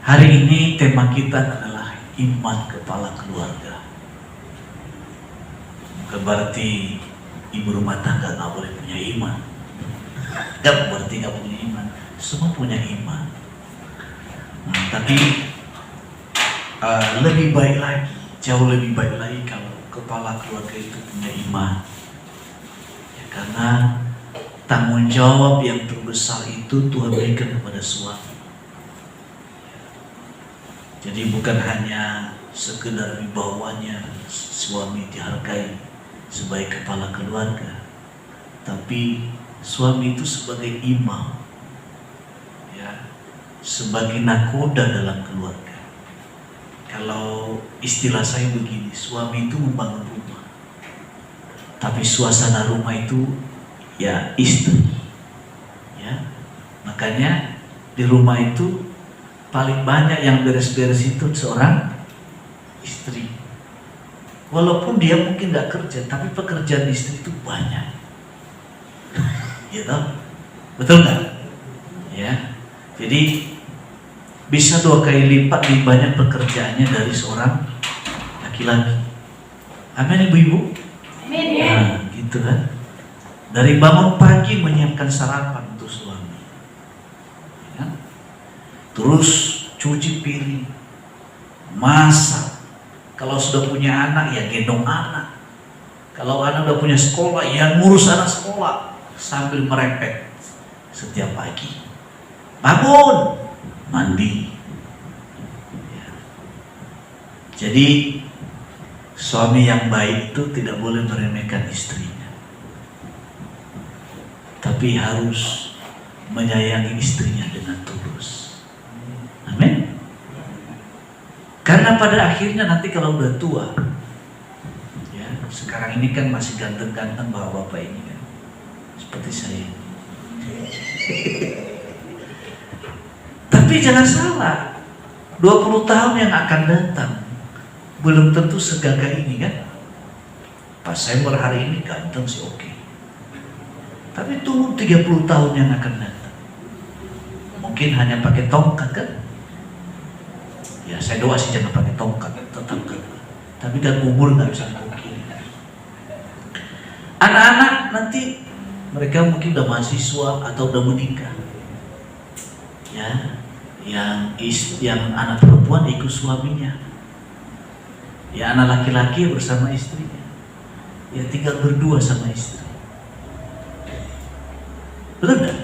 Hari ini tema kita adalah iman kepala keluarga. Bukan berarti ibu rumah tangga nggak boleh punya iman. Gak berarti nggak punya iman. Semua punya iman. Tapi lebih baik lagi, jauh lebih baik lagi kalau kepala keluarga itu punya iman. Ya, karena tanggung jawab yang terbesar itu Tuhan berikan kepada suami. Jadi bukan hanya sekedar wibawanya suami dihargai sebagai kepala keluarga, tapi suami itu sebagai imam, ya, sebagai nakoda dalam keluarga. Kalau istilah saya begini, suami itu membangun rumah, tapi suasana rumah itu ya istri, ya. Makanya di rumah itu paling banyak yang beres-beres itu seorang istri. Walaupun dia mungkin nggak kerja, tapi pekerjaan istri itu banyak. Gitu, betul nggak? Ya, jadi bisa 2 kali lipat lebih banyak pekerjaannya dari seorang laki-laki. Amin, ibu-ibu. Nah, gitu kan? Dari bangun pagi menyiapkan sarapan untuk suami, ya. Terus cuci piring, masak. Kalau sudah punya anak ya gendong anak. Kalau anak udah punya sekolah ya ngurus anak sekolah sambil merepek setiap pagi. Bangun, mandi. Ya. Jadi suami yang baik itu tidak boleh meremehkan istrinya, tapi harus menyayangi istrinya dengan tulus. Amin. Karena pada akhirnya nanti kalau udah tua, ya, sekarang ini kan masih ganteng-ganteng bapak-bapak ini kan, seperti saya. Tapi jangan salah, 20 tahun yang akan datang belum tentu segagah ini kan. Pas saya hari ini ganteng sih oke. Tapi tunggu 30 tahun yang akan datang. Mungkin hanya pakai tongkat kan? Ya saya doa sih jangan pakai tongkat, tetap kan. Tapi kan umur nggak bisa mungkin. Anak-anak nanti mereka mungkin udah mahasiswa atau udah menikah. Ya, yang anak perempuan ikut suaminya. Ya anak laki-laki bersama istrinya. Ya tinggal berdua sama istri. Betul nggak?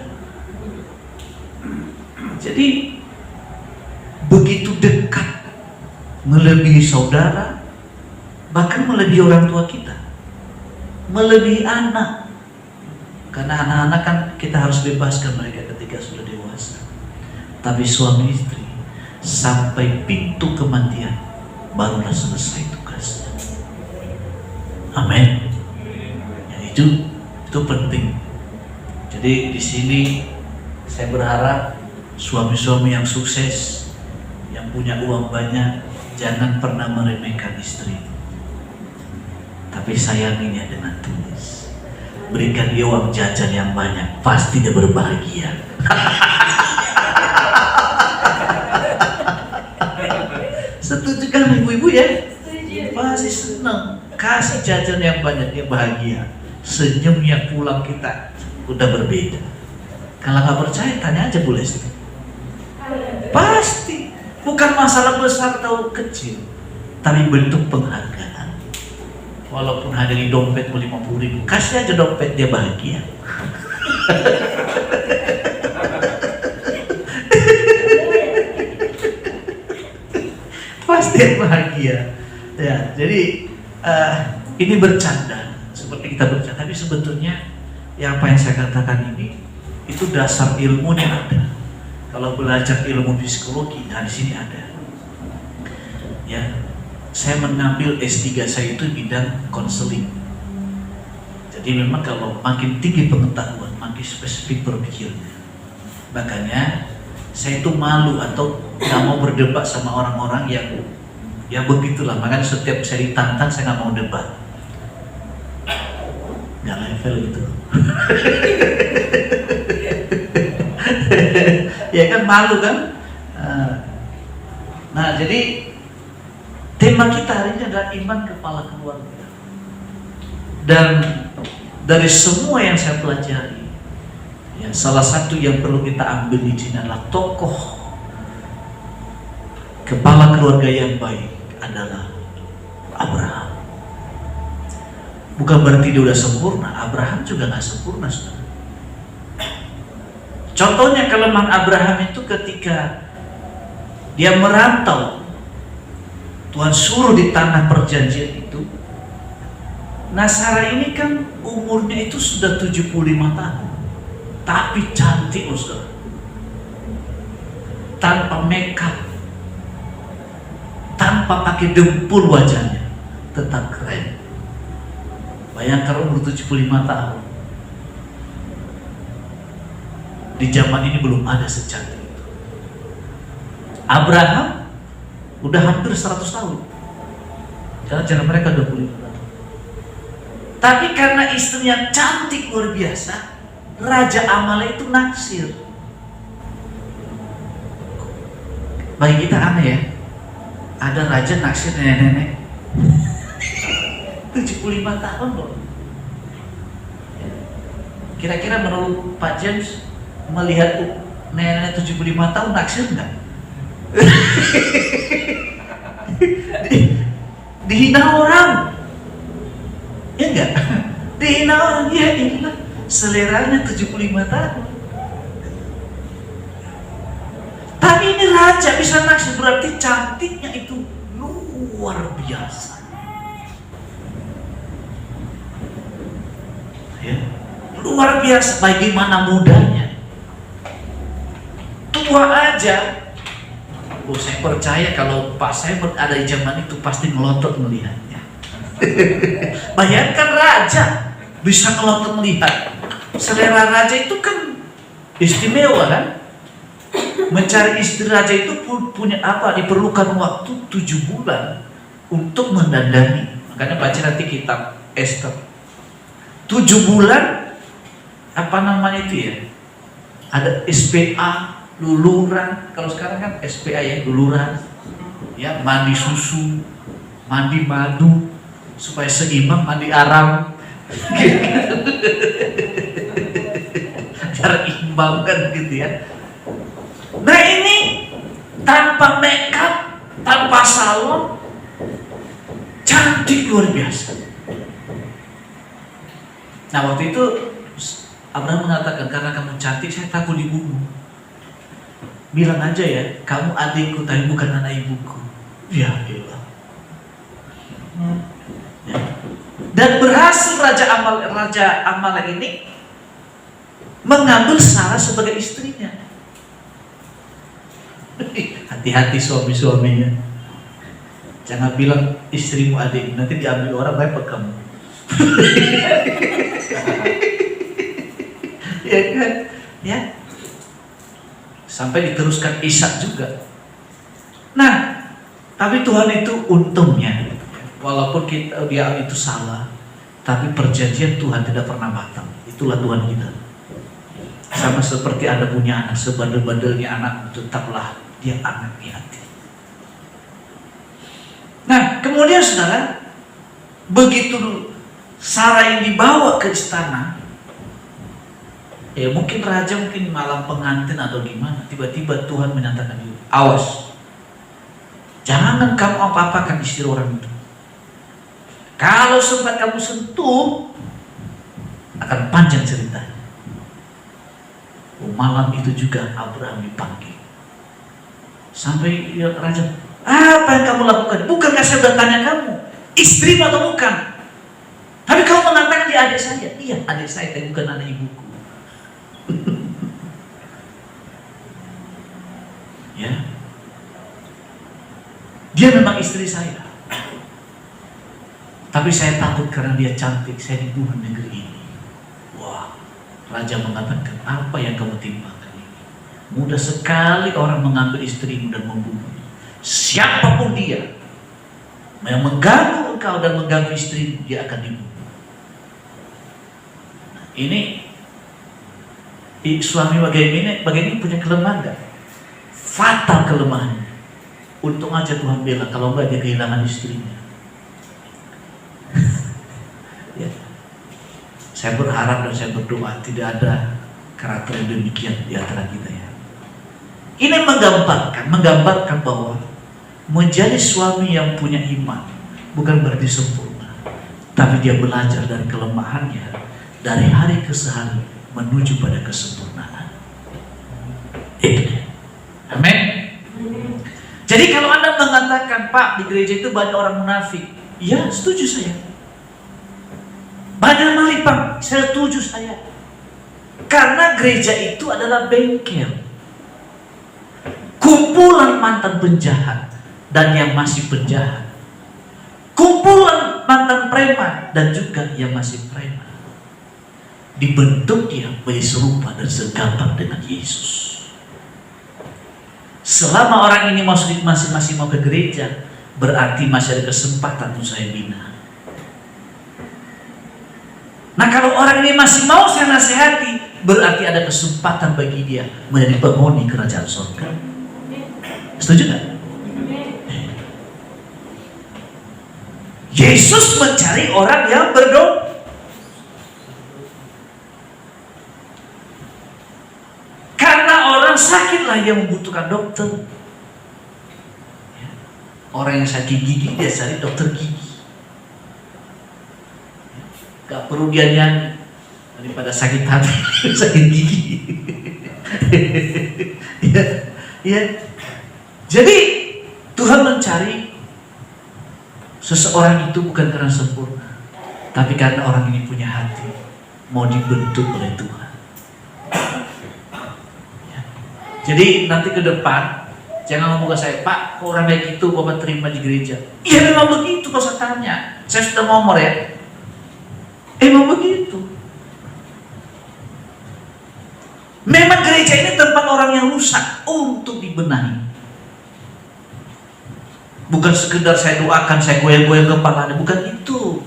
Jadi begitu dekat, melebihi saudara, bahkan melebihi orang tua kita, melebihi anak. Karena anak-anak kan kita harus bebaskan mereka ketika sudah dewasa. Tapi suami istri sampai pintu kematian barulah selesai tugasnya. Amin. Ya, itu penting. Jadi di sini saya berharap suami-suami yang sukses, yang punya uang banyak, jangan pernah meremehkan istri. Tapi sayanginya dengan tulus. Berikan dia uang jajan yang banyak, pasti dia berbahagia. Setuju kan ibu-ibu ya? Pasti senang. Kasih jajan yang banyak, dia bahagia. Senyumnya pulang kita udah berbeda. Kalau nggak percaya tanya aja Bu Lesti. Pasti bukan masalah besar atau kecil, tapi bentuk penghargaan. Walaupun hanya di dompet 50.000, kasih aja dompet, dia bahagia. Pasti bahagia. Ya, jadi ini bercanda, seperti kita bercanda, tapi sebetulnya yang apa yang saya katakan ini itu dasar ilmunya ada. Kalau belajar ilmu psikologi, nah di sini ada. Ya, saya mengambil S3 saya itu bidang konseling. Jadi memang kalau makin tinggi pengetahuan, makin spesifik berpikirnya. Makanya saya itu malu atau nggak mau berdebat sama orang-orang yang ya begitulah. Makanya setiap saya ditantang saya nggak mau debat. Nggak level itu. Ya kan malu kan. Nah, jadi tema kita hari ini adalah iman kepala keluarga. Dan dari semua yang saya pelajari, ya, salah satu yang perlu kita ambil di sini adalah tokoh kepala keluarga yang baik adalah Abraham. Bukan berarti dia udah sempurna, Abraham juga nggak sempurna, saudara. Contohnya kelemahan Abraham itu ketika dia merantau, Tuhan suruh di tanah perjanjian itu. Nah, Sarah ini kan umurnya itu sudah 75 tahun, tapi cantik, saudara. Tanpa makeup, tanpa pakai dempul wajahnya, tetap keren. Bayangkan umur 75 tahun. Di zaman ini belum ada secantik itu. Abraham udah hampir 100 tahun. Jangan mereka 25 tahun. Tapi karena istrinya cantik luar biasa, Raja Amalek itu naksir. Bagi kita aneh ya, ada raja naksir nenek-nenek 75 tahun loh. Kira-kira menurut Pak James, melihat nenek 75 tahun naksir enggak? Dihina orang, ya enggak? Dihina orang, ya inilah seleranya 75 tahun. Tapi ini raja bisa naksir, berarti cantiknya itu luar biasa. Ya, luar biasa. Bagaimana mudanya, tua aja. Saya percaya kalau Pak saya ada di zaman itu pasti ngelotot melihatnya. Bayangkan raja bisa ngelotot melihat. Selera raja itu kan istimewa kan. Mencari istri raja itu punya apa? Diperlukan waktu 7 bulan untuk mendandani. Makanya baca nanti kitab Esther. 7 bulan, apa namanya itu ya? Ada SPA, luluran. Kalau sekarang kan SPA ya, luluran. Ya, mandi susu, mandi madu, supaya seimbang mandi aram. Biar imbang kan gitu ya. Nah ini tanpa makeup, tanpa salon, cantik luar biasa. Nah waktu itu Abraham mengatakan, karena kamu cantik saya takut dibunuh. Bilang aja ya, kamu adikku tapi bukan anak ibuku. Ya Allah. Ya. Dan berhasil Raja Amalek ini mengambil Sarah sebagai istrinya. Hati-hati suami-suaminya. Jangan bilang istrimu adik, nanti diambil orang repot kamu. Ya kan? Ya. Sampai diteruskan Ishak juga. Nah, tapi Tuhan itu untungnya, walaupun dia itu salah, tapi perjanjian Tuhan tidak pernah batal. Itulah Tuhan kita. Sama seperti Anda punya anak, sebandel-bandelnya anak, tetaplah dia anak di hati. Nah, kemudian saudara, begitu Sarah yang dibawa ke istana, ya mungkin raja mungkin malam pengantin atau gimana, tiba-tiba Tuhan menyatakan, awas, jangan kamu apa-apakan istri orang itu. Kalau sempat kamu sentuh, akan panjang ceritanya. Malam itu juga Abraham dipanggil. Sampai ya, raja, apa yang kamu lakukan? Bukankah saya sudah tanya kamu, istrimu atau bukan? Tapi kamu mengatakan dia adik saya. Iya, adik saya, tapi bukan anak ibuku. Ya, dia memang istri saya. Tapi saya takut karena dia cantik, saya dibunuh negeri ini. Wah, raja mengatakan, apa yang kamu timbangkan ini? Mudah sekali orang mengambil istrimu dan membunuh. Siapapun dia yang mengganggu engkau dan mengganggu istrimu, dia akan dibunuh. Ini suami bagaimana punya kelemahan enggak? Fatal kelemahannya. untung aja Tuhan bela, kalau enggak dia kehilangan istrinya. Ya. Saya berharap dan saya berdoa tidak ada karakter yang demikian di antara kita ya. Ini menggambarkan bahwa menjadi suami yang punya iman bukan berarti sempurna, tapi dia belajar dari kelemahannya dari hari ke hari menuju pada kesempurnaan. Itu dia. Amin. Jadi kalau Anda mengatakan, Pak, di gereja itu banyak orang munafik, ya setuju saya. Banyak maling, Pak, saya setuju saya. Karena gereja itu adalah bengkel, kumpulan mantan penjahat dan yang masih penjahat, kumpulan mantan preman dan juga yang masih preman, dibentuk dia menjadi serupa dan segambar dengan Yesus. Selama orang ini masih mau ke gereja, berarti masih ada kesempatan untuk saya bina. Nah, kalau orang ini masih mau saya nasihati, berarti ada kesempatan bagi dia menjadi penghuni kerajaan surga. Setuju gak? Yesus mencari orang yang berdoa. Karena orang sakitlah yang membutuhkan dokter. Orang yang sakit gigi, dia cari dokter gigi. Gak perlu dia nyanyi, daripada sakit hati, sakit gigi. Ya. Jadi Tuhan mencari seseorang itu bukan karena sempurna, tapi karena orang ini punya hati, mau dibentuk oleh Tuhan. Ya. Jadi nanti ke depan jangan ngomong ke saya, Pak, kok orang kayak gitu Bapak terima di gereja? Iya memang begitu, kalau saya tanya, saya sudah ngomong ya. Emang begitu. Memang gereja ini tempat orang yang rusak untuk dibenahi. Bukan sekedar saya doakan, saya goyang-goyang kepalanya, bukan itu.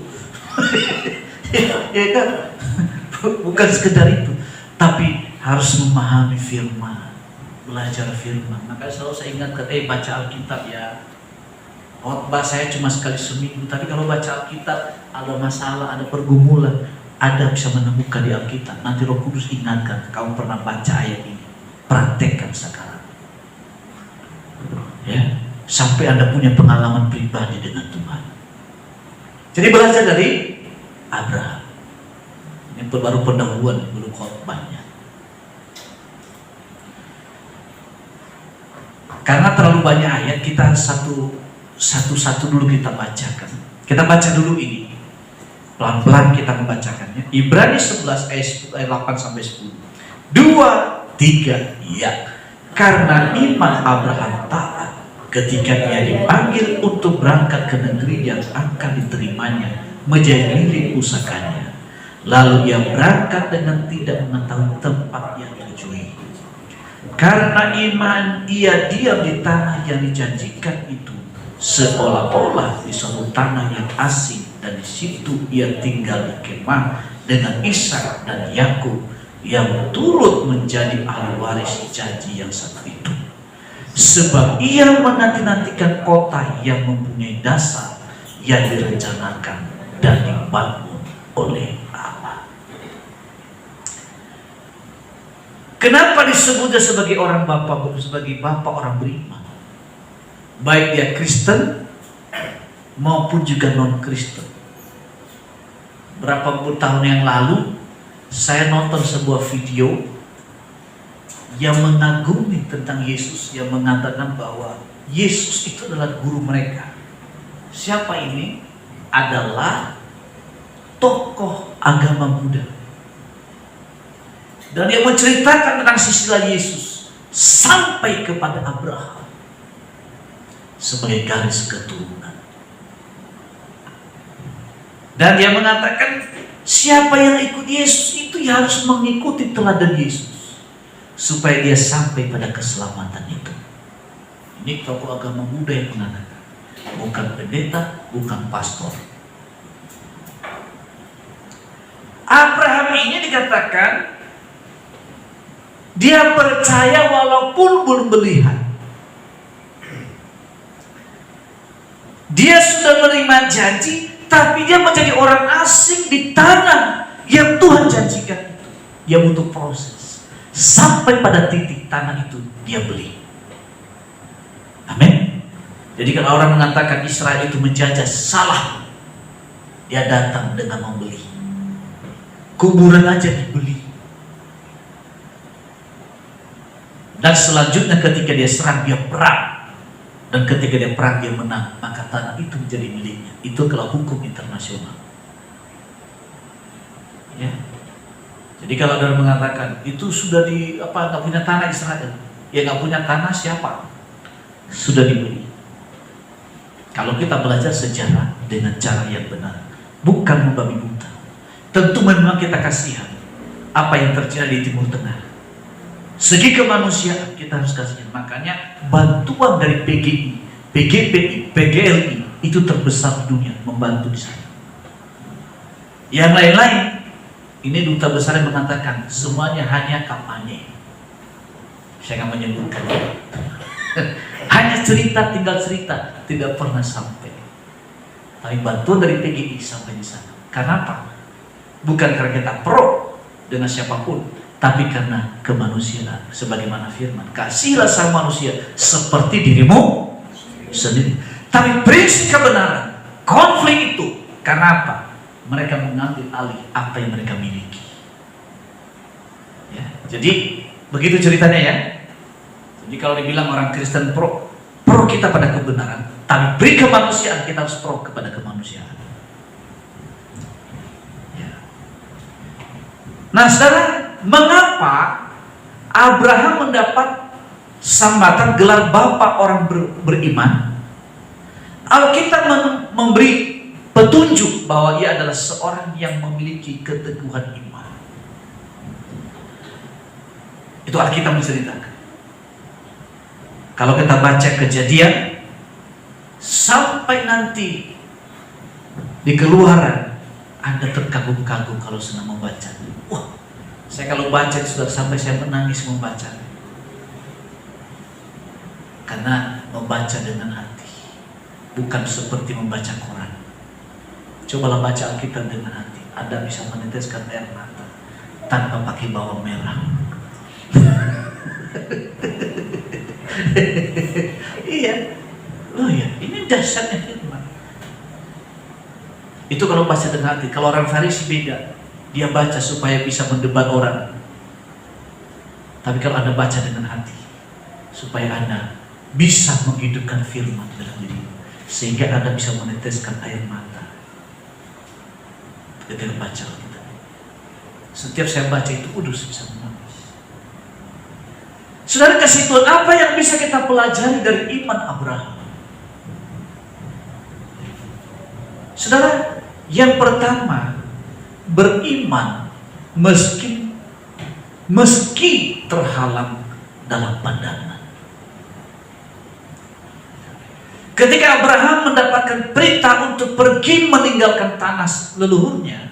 Ya kan? Bukan sekedar itu, tapi harus memahami firman, belajar firman. Maka selalu saya ingatkan, baca Alkitab ya. Khotbah saya cuma sekali seminggu, tapi kalau baca Alkitab ada masalah, ada pergumulan, Anda bisa menemukan di Alkitab. Nanti Roh Kudus ingatkan, kamu pernah baca ayat ini, praktekkan sekarang. Ya, sampai Anda punya pengalaman pribadi dengan Tuhan. Jadi belajar dari Abraham. Ini baru pendahuluan, belum khotbahnya. Karena terlalu banyak ayat, kita satu-satu dulu kita bacakan. Kita baca dulu ini. Pelan-pelan kita membacakannya. Ibrani 11 ayat 8 sampai 10. 2, 3, ya. Karena iman Abraham taat ketika ia dipanggil untuk berangkat ke negeri yang akan diterimanya menjadi milik pusakanya. Lalu ia berangkat dengan tidak mengetahui tempat yang dituju. Karena iman ia diam di tanah yang dijanjikan itu, seolah-olah di suatu tanah yang asing, dan di situ ia tinggal di kemah dengan Ishak dan Yakub yang turut menjadi ahli waris janji yang satu itu. Sebab ia menanti-nantikan kota yang mempunyai dasar yang direncanakan dan dibangun oleh Allah. Kenapa disebutnya sebagai orang bapak, sebagai bapak orang beriman? Baik dia Kristen maupun juga non-Kristen. Berapa puluh tahun yang lalu saya nonton sebuah video yang mengagumi tentang Yesus, yang mengatakan bahwa Yesus itu adalah guru mereka. Siapa ini? Adalah tokoh agama Buddha. Dan dia menceritakan tentang silsilah Yesus sampai kepada Abraham sebagai garis keturunan. Dan dia mengatakan siapa yang ikut Yesus itu ya harus mengikuti teladan Yesus supaya dia sampai pada keselamatan itu. Ini tokoh agama Buddha yang mengatakan, bukan pendeta, bukan pastor. Abraham ini dikatakan dia percaya walaupun belum melihat. Dia sudah menerima janji, tapi dia menjadi orang asing di tanah yang Tuhan janjikan itu. Dia butuh proses. Sampai pada titik tanah itu dia beli. Amin. Jadi kalau orang mengatakan Israel itu menjajah, salah. Dia datang dengan membeli. Kuburan aja dibeli. Dan selanjutnya ketika dia serang, dia perang. Dan ketika dia perang, dia menang. Maka tanah itu menjadi miliknya. Itu kalau hukum internasional. Ya. Jadi kalau ada mengatakan itu sudah nggak punya tanah Israel, ya nggak punya tanah siapa? Sudah dibeli. Kalau kita belajar sejarah dengan cara yang benar, bukan membabi buta. Tentu memang kita kasihan apa yang terjadi di Timur Tengah. Segi kemanusiaan kita harus kasihan. Makanya bantuan dari PGI, PGPI, PGLI itu terbesar di dunia membantu di sana. Yang lain-lain, ini duta besar yang mengatakan semuanya hanya kampanye. Saya nggak menyebutkan. Hanya cerita, tinggal cerita, tidak pernah sampai. Tapi bantuan dari PGI sampai di sana. Karena apa? Bukan karena kita pro dengan siapapun, tapi karena kemanusiaan. Sebagaimana firman, kasihlah sama manusia seperti dirimu sendiri. Tapi prinsip kebenaran, konflik itu karena apa? Mereka mengambil alih apa yang mereka miliki. Ya, jadi begitu ceritanya ya. Jadi kalau dibilang orang Kristen pro kita pada kebenaran, tapi beri kemanusiaan, kita harus pro kepada kemanusiaan. Ya. Nah, saudara, mengapa Abraham mendapat sambatan gelar Bapa orang beriman? Alkitab memberi petunjuk bahwa ia adalah seorang yang memiliki keteguhan iman. Itu Alkitab menceritakan. Kalau kita baca Kejadian sampai nanti di Keluaran, Anda terkagum-kagum kalau senang membaca. Wah, saya kalau baca sudah sampai saya menangis membaca. Karena membaca dengan hati, bukan seperti membaca Quran. Cobalah baca Alkitab dengan hati, Anda bisa meneteskan air mata tanpa pakai bawang merah. Iya, oh ya, ini dasarnya firman. Itu kalau baca dengan hati. Kalau orang Farisi beda, dia baca supaya bisa mendebat orang. Tapi kalau Anda baca dengan hati, supaya Anda bisa menghidupkan firman dalam diri, sehingga Anda bisa meneteskan air mata ketika baca kita. Setiap saya baca itu kudus bisa menangis. Saudara kasih Tuhan, apa yang bisa kita pelajari dari iman Abraham? Saudara, yang pertama, beriman meski terhalang dalam pandangan. Ketika Abraham mendapatkan perintah untuk pergi meninggalkan tanah leluhurnya,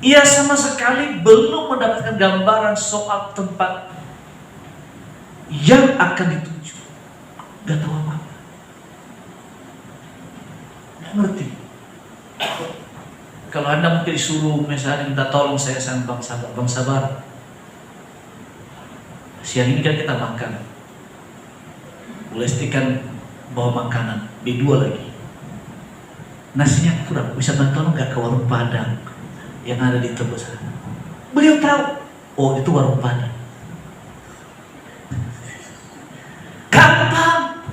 ia sama sekali belum mendapatkan gambaran soal tempat yang akan dituju. Gak tahu apa-apa. Gak ngerti. Kalau Anda mungkin disuruh misalnya minta tolong saya sama Bang Sabar. Siang ini kan kita makan. Bu Lesti kan bawa makanan, B2 lagi. Nasinya kurang, bisa bantu tolong gak ke warung Padang yang ada di Tebet sana. Beliau tahu, oh itu warung Padang. Gampang.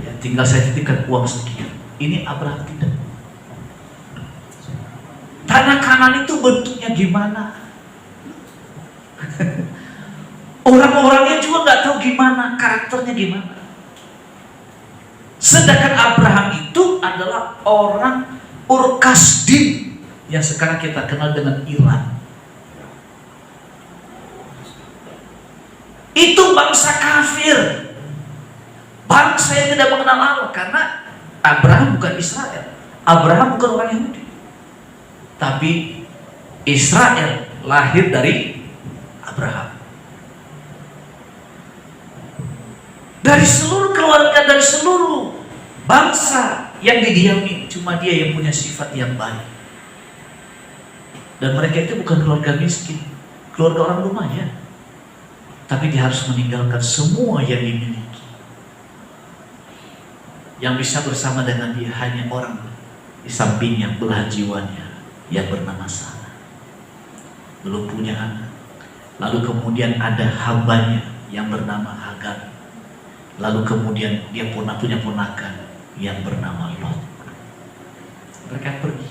Ya, tinggal saya titipkan uang sekian. Ini Abraham tidak. Tanah Kanan itu bentuknya gimana? Orang-orangnya juga nggak tahu gimana, karakternya gimana. Sedangkan Abraham itu adalah orang Ur Kasdim yang sekarang kita kenal dengan Iran. Itu bangsa kafir, bangsa yang tidak mengenal Allah. Karena Abraham bukan Israel, Abraham bukan orang Yahudi, tapi Israel lahir dari Abraham. Dari seluruh keluarga dari seluruh bangsa yang didiami, cuma dia yang punya sifat yang baik. Dan mereka itu bukan keluarga miskin, keluarga orang lumayan. Tapi dia harus meninggalkan semua yang dimiliki. Yang bisa bersama dengan dia hanya orang di sampingnya, belahan jiwanya, yang bernama Sarah. Belum punya anak. Lalu kemudian ada hambanya yang bernama Hagar. Lalu kemudian dia punya ponakan yang bernama Lot. Mereka pergi.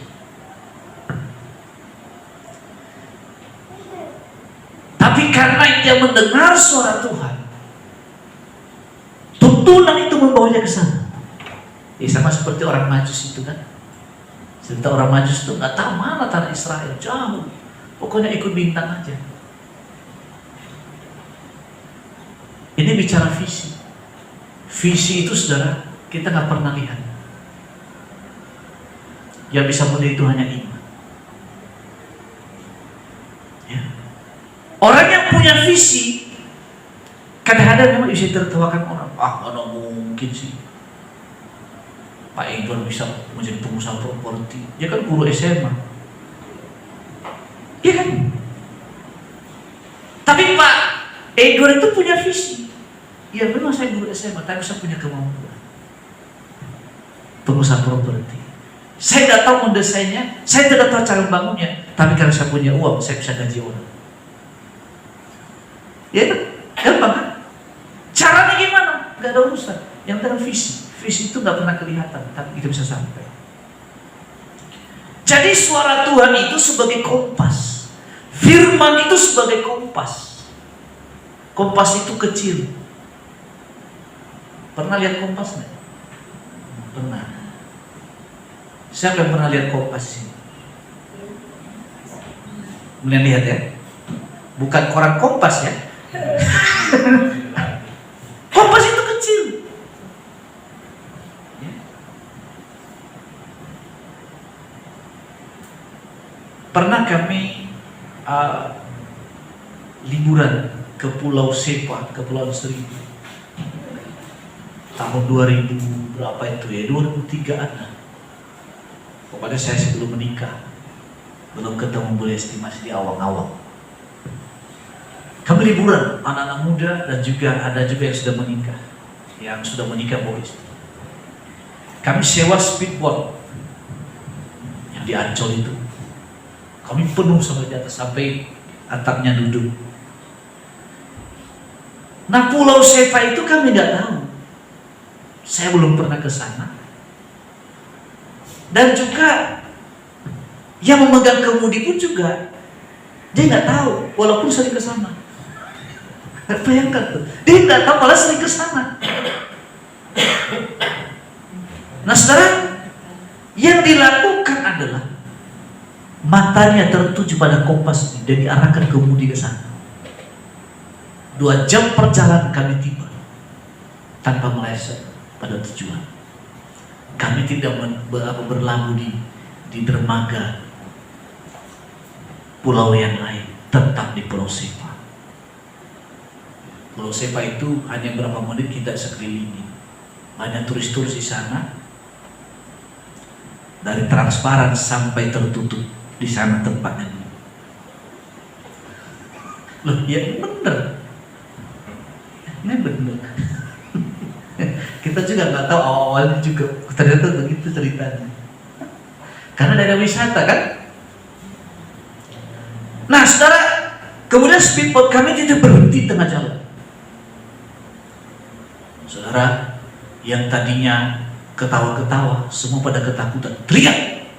Tapi karena dia mendengar suara Tuhan, tuntunan itu membawanya ke sana. Sama seperti orang Majus itu kan. Cerita orang Majus itu nggak tahu mana tanah Israel, jauh. Pokoknya ikut bintang aja. Ini bicara visi. Visi itu saudara, kita nggak pernah lihat. Yang bisa melihat itu hanya iman. Ya. Orang yang punya visi, kadang-kadang memang bisa tertawakan orang. Mana mungkin sih Pak Edward bisa menjadi pengusaha properti. Dia kan guru SMA. Iya kan? Tapi Pak Edward itu punya visi. Ya memang saya guru SMA, tapi saya punya kemampuan pengusaha properti. Saya tidak tahu mendesainnya, saya tidak tahu cara membangunnya, tapi karena saya punya uang, saya bisa gaji orang. Ya kan? Gampang kan? Caranya gimana? Gak ada urusan. Yang penting visi. Visi itu gak pernah kelihatan, tapi kita bisa sampai. Jadi suara Tuhan itu sebagai kompas. Firman itu sebagai kompas. Kompas itu kecil. Pernah lihat kompas nggak? Pernah. Siapa yang pernah lihat kompas ini? Melihat lihat ya? Bukan koran kompas ya? Kompas itu kecil. Pernah kami liburan ke Pulau Sepa, ke Pulau Seribu. Tahun 2000 berapa itu ya? 2003-an lah. Pokoknya saya sebelum menikah, belum ketemu Bu Lesti, masih di awang-awang. Kami liburan, anak-anak muda dan juga ada juga yang sudah menikah, Bu Lesti. Kami sewa speedboat yang di Ancol itu. Kami penuh sampai di atas, sampai atapnya duduk. Nah Pulau Sepa itu kami nggak tahu. Saya belum pernah ke sana. Dan juga yang memegang kemudi pun juga dia nggak tahu, walaupun sering ke sana. Bayangkan tuh, dia nggak tahu malah sering ke sana. Nah saudara, yang dilakukan adalah matanya tertuju pada kompas dan diarahkan kemudi ke sana. 2 jam perjalanan kami tiba tanpa meleset pada tujuan. Kami tidak berlabuh di dermaga pulau yang lain, tetap di Pulau Sepa. Pulau Sepa itu hanya berapa menit kita sekelilingi. Banyak turis-turis di sana. Dari transparan sampai tertutup di sana tempatnya. Loh, ya bener. Ini bener. Kita juga nggak tahu awalnya juga ternyata begitu ceritanya. Karena ada wisata kan. Nah, saudara, kemudian speedboat kami tidak berhenti tengah jalan. Saudara, yang tadinya ketawa-ketawa, semua pada ketakutan, teriak.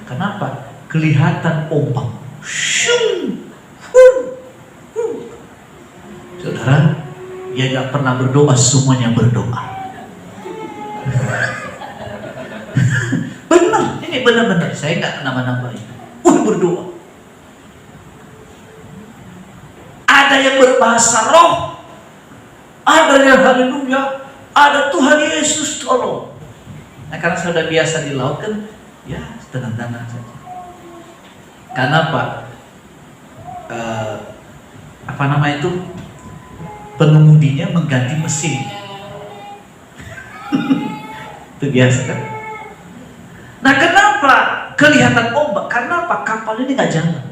Kenapa? Kelihatan ombak. Saudara, dia gak pernah berdoa, semuanya berdoa. Benar, ini benar-benar. Saya gak nambah-nambahin. Berdoa. Ada yang berbahasa roh, ada yang haleluya, ada Tuhan Yesus tolong. Nah karena saya sudah biasa di laut kan, ya tenang-tenang saja. Karena apa? Apa nama itu? pengemudinya mengganti mesin. Itu biasa kan? Nah, kenapa kelihatan ombak? Karena apa? Kapal ini nggak jalan,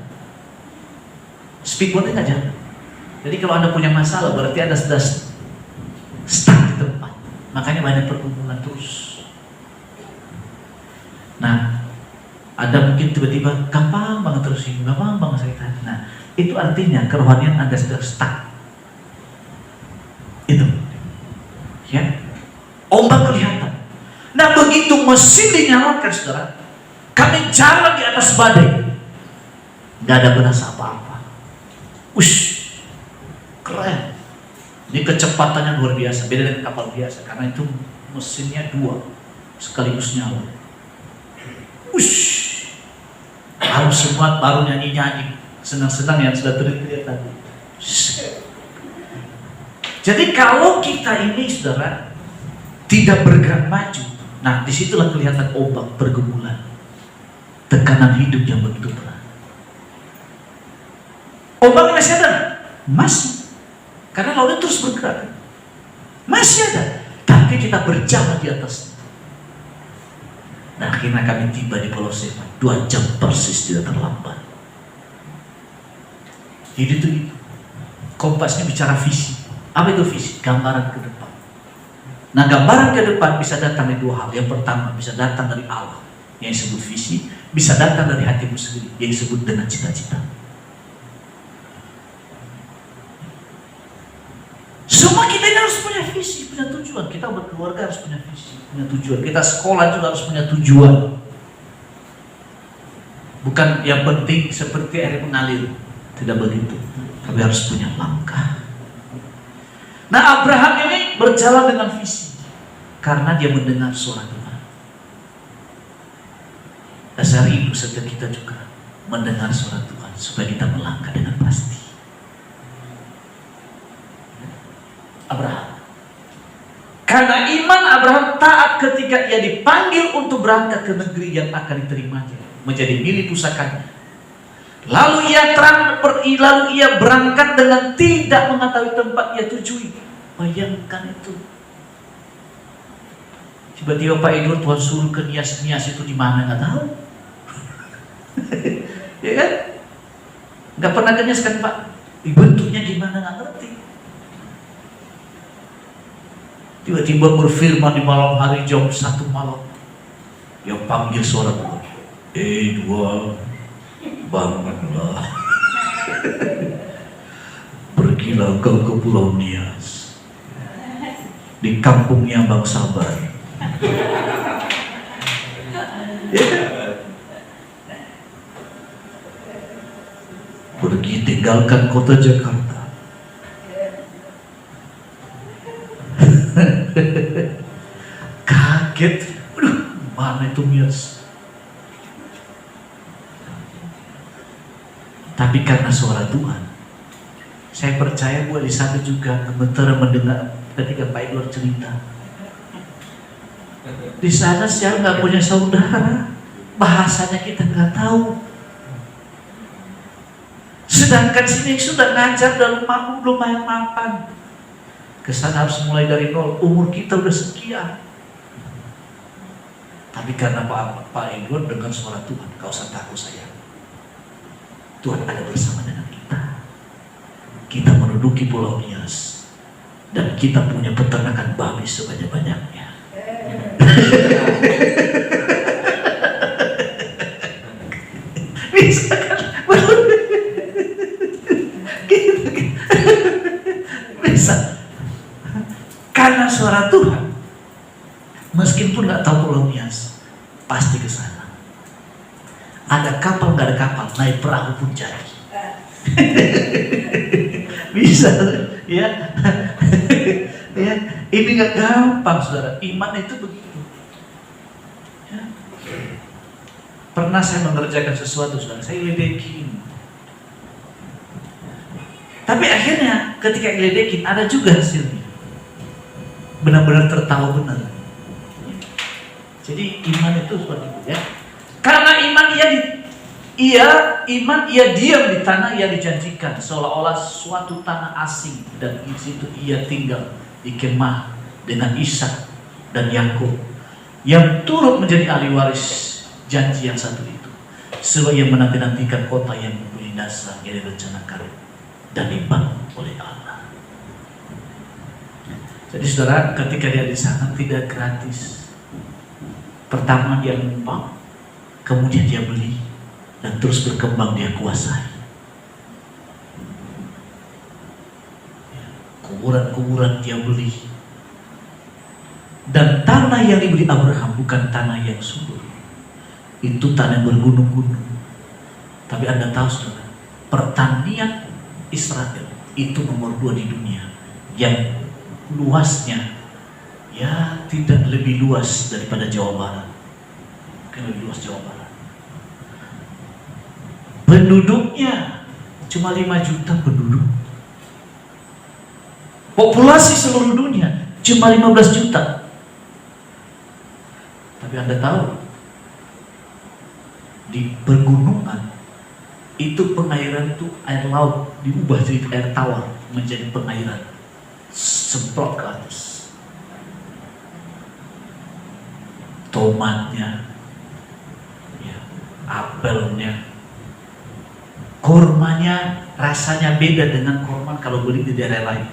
speedboatnya nggak jalan. Jadi kalau Anda punya masalah, berarti Anda sudah stuck di tempat. Makanya banyak pergumulan terus. Nah, Anda mungkin tiba-tiba gampang banget tersinggung, gampang banget sakit hati. Nah, itu artinya kerohanian Anda sudah stuck. Itu, ya, ombak kelihatan. Nah, begitu mesin dinyalakan, saudara, kami jalan di atas badai, nggak ada berasa apa-apa. Ush, keren. Ini kecepatannya luar biasa, beda dengan kapal biasa, karena itu mesinnya 2 sekaligus nyala. Ush, harus semua baru nyanyi-nyanyi, senang-senang yang sudah teriak-teriak tadi. Jadi kalau kita ini, saudara, tidak bergerak maju, nah disitulah kelihatan ombak pergumulan, tekanan hidup yang begitu berat. Ombak masih ada? Masih. Karena lautnya terus bergerak. Masih ada. Tapi kita berjalan di atas. Nah, akhirnya kami tiba di Pulau Sepan 2 jam persis, tidak terlambat. Jadi itu. Kompasnya bicara visi. Apa itu visi? Gambaran ke depan. Nah, gambaran ke depan bisa datang dari 2 hal. Yang pertama, bisa datang dari Allah, yang disebut visi. Bisa datang dari hatimu sendiri, yang disebut dengan cita-cita. Semua kita ini harus punya visi, punya tujuan. Kita berkeluarga harus punya visi, punya tujuan. Kita sekolah juga harus punya tujuan. Bukan yang penting seperti air mengalir. Tidak begitu. Tapi harus punya langkah. Nah, Abraham ini berjalan dengan visi karena dia mendengar suara Tuhan. Dasar itu setiap kita juga mendengar suara Tuhan supaya kita melangkah dengan pasti. Abraham, karena iman Abraham taat ketika ia dipanggil untuk berangkat ke negeri yang akan diterimanya, menjadi milik pusakanya. Lalu ia berangkat dengan tidak mengetahui tempat ia tujui. Bayangkan itu. Tiba-tiba Pak Edward Tuhan suruh ke Nias itu di mana nggak tahu. Ya kan? Nggak pernah ke Nias kan Pak? Bentuknya gimana nggak ngerti. Tiba-tiba berfirman di malam hari jam 1 malam. Yang panggil suara Tuhan. Edward, bangunlah. Pergilah kau ke Pulau Nias, di kampungnya Bang Sabar. Pergi tinggalkan kota Jakarta. Kaget, aduh, mana itu Nias? Tapi karena suara Tuhan, saya percaya buat di sana juga gemetar mendengar ketika Pak Edward cerita. Di sana saya nggak punya saudara, bahasanya kita nggak tahu. Sedangkan sini sudah ngajar dan lumayan mapan. Kesana harus mulai dari nol, umur kita udah sekian. Tapi karena Pak Edward dengar suara Tuhan, kau usah takut sayang. Tuhan ada bersama dengan kita. Kita menduduki Pulau Nias dan kita punya peternakan babi sebanyak-banyaknya. Bisa kan? Bisa. Karena suara Tuhan, meskipun nggak tahu Pulau Nias, pasti ke sana. Ada kapal, nggak ada kapal, naik perahu pun jadi. Bisa, ya. Ya, ini nggak gampang, saudara. Iman itu begitu. Ya. Pernah saya mengerjakan sesuatu, saudara, saya ledekin. Tapi akhirnya ketika ledekin ada juga hasilnya. Benar-benar tertawa benar. Jadi iman itu seperti itu, ya. Karena iman ia Ia diam di tanah yang dijanjikan, seolah-olah suatu tanah asing, dan di situ ia tinggal di kemah dengan Ishak dan Yakub yang turut menjadi ahli waris janji yang satu itu. Sebab ia menanti-nantikan kota yang mempunyai dasar yang direncanakan dan dibangun oleh Allah. Jadi saudara, ketika dia di sana tidak gratis. Pertama dia numpang, kemudian dia beli, dan terus berkembang dia kuasai. Kuburan-kuburan dia beli. Dan tanah yang dibeli Abraham bukan tanah yang subur. Itu tanah yang bergunung-gunung. Tapi Anda tahu saudara, pertanian Israel itu nomor 2 di dunia. Yang luasnya ya tidak lebih luas daripada Jawa Barat. Mungkin lebih luas Jawa Barat. Penduduknya cuma 5 juta penduduk. Populasi seluruh dunia cuma 15 juta. Tapi Anda tahu, di pegunungan itu pengairan itu air laut diubah jadi air tawar menjadi pengairan semprot ke atas. Tomatnya, ya, apelnya, kurmanya rasanya beda dengan kurma kalau beli di daerah lain,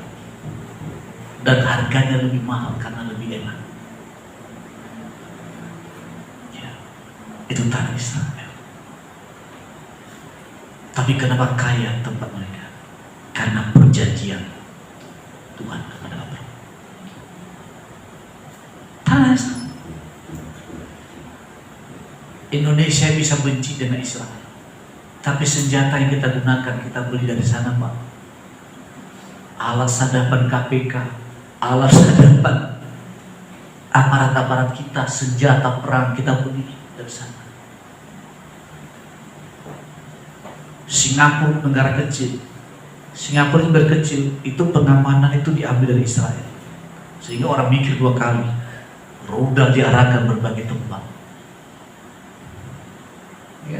dan harganya lebih mahal karena lebih enak. Ya, itu tanah Israel. Tapi kenapa kaya tempat mereka? Karena perjanjian Tuhan kepada Abraham. Tanah Israel. Indonesia bisa benci dengan Israel, tapi senjata yang kita gunakan kita beli dari sana, Pak. Alat sadapan KPK, alat sadapan aparat-aparat kita, senjata perang kita beli dari sana. Singapura negara kecil, Singapura negara kecil, itu pengamanan itu diambil dari Israel, sehingga orang mikir 2 kali, rudal diarahkan berbagai tempat. Ya.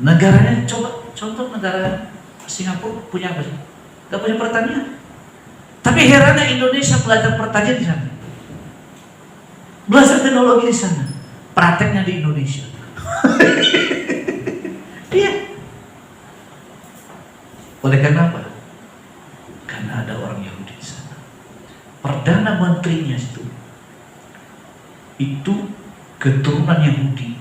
Negaranya, coba contoh negara Singapura punya apa sih? Gak punya pertanian. Tapi herannya Indonesia belajar pertanian di sana, belajar teknologi di sana, prakteknya di Indonesia. Iya. Oleh karena apa? Karena ada orang Yahudi di sana. Perdana menterinya itu keturunan Yahudi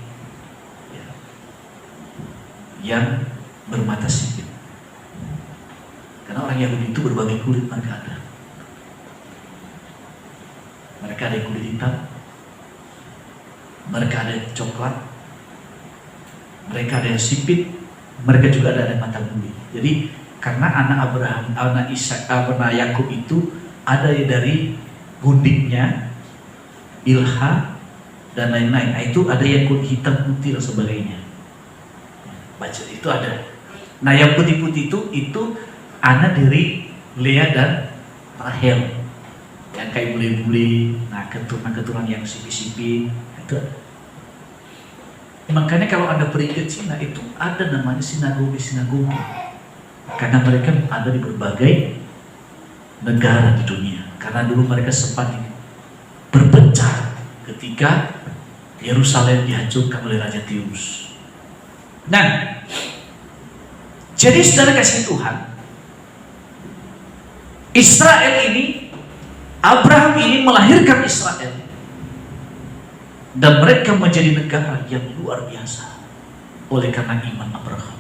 yang bermata sipit. Karena orang Yahudi itu berbagai kulit mereka ada. Mereka ada yang kulit hitam, mereka ada yang coklat, mereka ada yang sipit, mereka juga ada yang mata bumi. Jadi karena anak Abraham, anak Ishak, anak Yakub itu ada dari gundiknya, Ilha dan lain-lain. Nah, itu ada yang kulit hitam, putih dan sebagainya. Baca itu ada. Nah, yang putih-putih itu anak dari Lea dan Rahel, yang kayak bule-bule. Nah, keturunan yang sipi-sipi itu ada. Makanya kalau Anda pergi ke Cina itu ada namanya sinagogi, karena mereka ada di berbagai negara di dunia. Karena dulu mereka sempat berpencar ketika Yerusalem dihancurkan oleh Raja Tirus. Nah, jadi saudara kasih Tuhan, Israel ini, Abraham ini melahirkan Israel, dan mereka menjadi negara yang luar biasa oleh karena iman Abraham.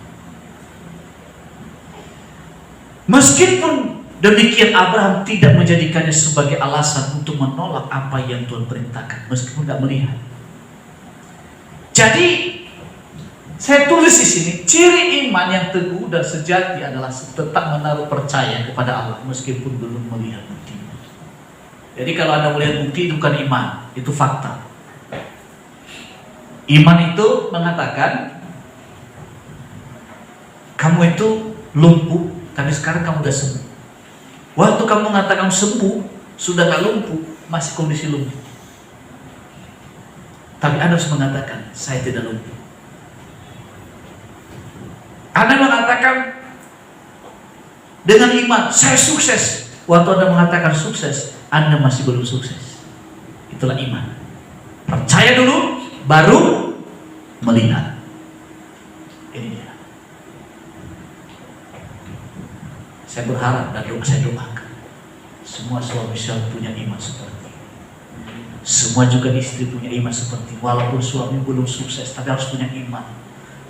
Meskipun demikian, Abraham tidak menjadikannya sebagai alasan untuk menolak apa yang Tuhan perintahkan, meskipun tidak melihat. Jadi saya tulis di sini, ciri iman yang teguh dan sejati adalah tetap menaruh percaya kepada Allah meskipun belum melihat bukti. Jadi kalau Anda melihat bukti itu bukan iman, itu fakta. Iman itu mengatakan kamu itu lumpuh, tapi sekarang kamu sudah sembuh. Waktu kamu mengatakan sembuh, sudah tak lumpuh, masih kondisi lumpuh. Tapi Anda harus mengatakan, saya tidak lumpuh. Anda mengatakan dengan iman, saya sukses. Waktu Anda mengatakan sukses, Anda masih belum sukses. Itulah iman. Percaya dulu, baru melihat. Ini dia. Saya berharap dan saya doakan semua suami punya iman seperti ini. Semua juga istri punya iman seperti ini. Walaupun suami belum sukses, tapi harus punya iman.